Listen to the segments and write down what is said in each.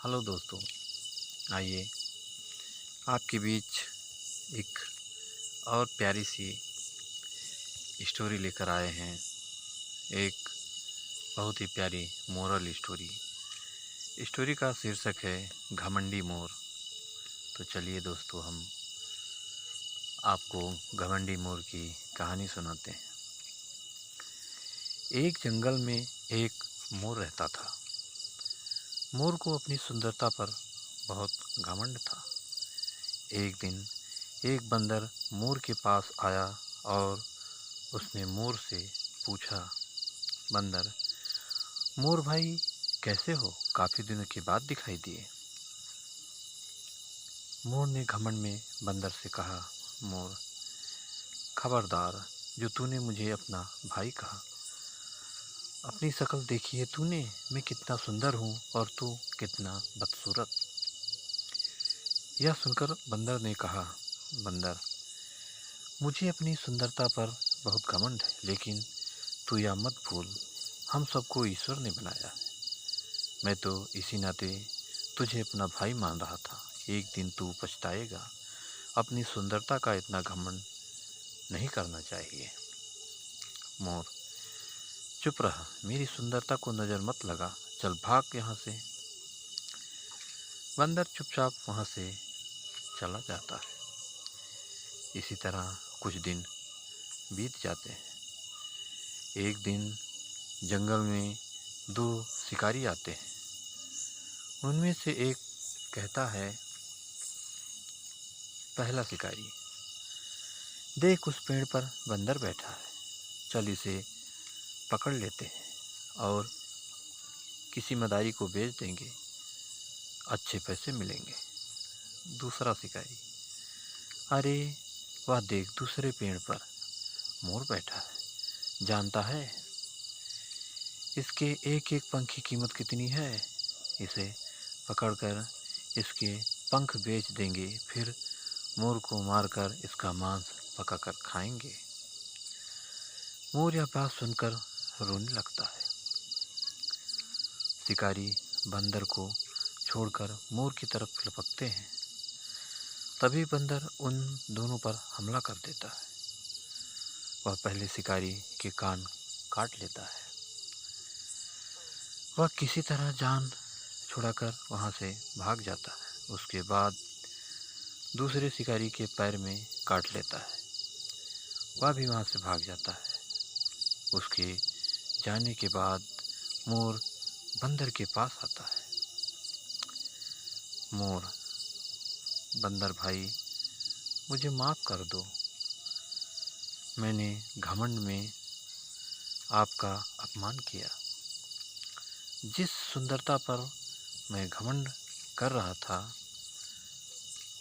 Hello दोस्तों, आइए आपके बीच एक और प्यारी सी स्टोरी लेकर आए हैं। एक बहुत ही प्यारी मोरल स्टोरी। स्टोरी का शीर्षक है घमंडी मोर। तो चलिए दोस्तों, हम आपको घमंडी मोर की कहानी सुनाते हैं। एक जंगल में एक मोर रहता था। मोर को अपनी सुंदरता पर बहुत घमंड था। एक दिन एक बंदर मोर के पास आया और उसने मोर से पूछा, बंदर, मोर भाई कैसे हो? काफ़ी दिनों के बाद दिखाई दिए। मोर ने घमंड में बंदर से कहा, मोर, खबरदार, जो तूने मुझे अपना भाई कहा। अपनी शक्ल देखी है तूने, मैं कितना सुंदर हूँ और तू कितना बदसूरत। यह सुनकर बंदर ने कहा, बंदर, मुझे अपनी सुंदरता पर बहुत घमंड है, लेकिन तू यह मत भूल, हम सबको ईश्वर ने बनाया है। मैं तो इसी नाते तुझे अपना भाई मान रहा था। एक दिन तू पछताएगा। अपनी सुंदरता का इतना घमंड नहीं करना चाहिए। मोर, चुप रहा, मेरी सुंदरता को नज़र मत लगा, चल भाग यहाँ से। बंदर चुपचाप वहाँ से चला जाता है। इसी तरह कुछ दिन बीत जाते हैं। एक दिन जंगल में दो शिकारी आते हैं। उनमें से एक कहता है, पहला शिकारी, देख उस पेड़ पर बंदर बैठा है, चल इसे पकड़ लेते हैं और किसी मदारी को बेच देंगे, अच्छे पैसे मिलेंगे। दूसरा शिकारी, अरे वह देख दूसरे पेड़ पर मोर बैठा है, जानता है इसके एक एक पंख की कीमत कितनी है? इसे पकड़कर इसके पंख बेच देंगे, फिर मोर को मारकर इसका मांस पकाकर खाएंगे। मोर यह बात सुनकर रोने लगता है। शिकारी बंदर को छोड़कर मोर की तरफ लपकते हैं। तभी बंदर उन दोनों पर हमला कर देता है। वह पहले शिकारी के कान काट लेता है। वह किसी तरह जान छुड़ाकर वहाँ से भाग जाता है। उसके बाद दूसरे शिकारी के पैर में काट लेता है। वह भी वहाँ से भाग जाता है। उसके जाने के बाद मोर बंदर के पास आता है। मोर, बंदर भाई, मुझे माफ़ कर दो। मैंने घमंड में आपका अपमान किया। जिस सुंदरता पर मैं घमंड कर रहा था,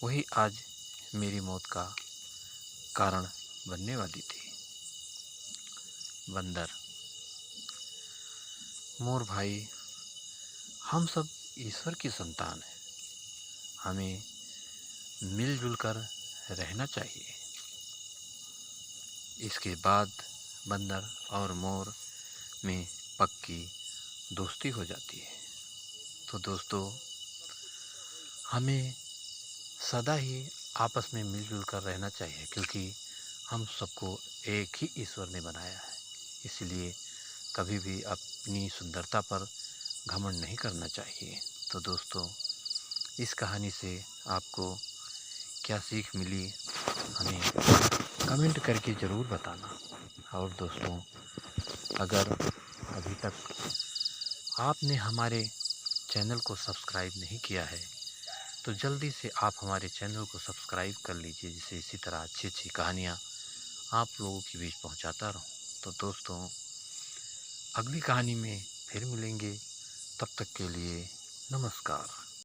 वही आज मेरी मौत का कारण बनने वाली थी। बंदर, मोर भाई, हम सब ईश्वर की संतान हैं। हमें मिलजुल कर रहना चाहिए। इसके बाद बंदर और मोर में पक्की दोस्ती हो जाती है। तो दोस्तों, हमें सदा ही आपस में मिलजुल कर रहना चाहिए, क्योंकि हम सबको एक ही ईश्वर ने बनाया है। इसलिए कभी भी अपनी सुंदरता पर घमंड नहीं करना चाहिए। तो दोस्तों, इस कहानी से आपको क्या सीख मिली, हमें कमेंट करके ज़रूर बताना। और दोस्तों, अगर अभी तक आपने हमारे चैनल को सब्सक्राइब नहीं किया है, तो जल्दी से आप हमारे चैनल को सब्सक्राइब कर लीजिए, जिससे इसी तरह अच्छी अच्छी कहानियाँ आप लोगों के बीच पहुँचाता रहूँ। तो दोस्तों, अगली कहानी में फिर मिलेंगे। तब तक के लिए नमस्कार।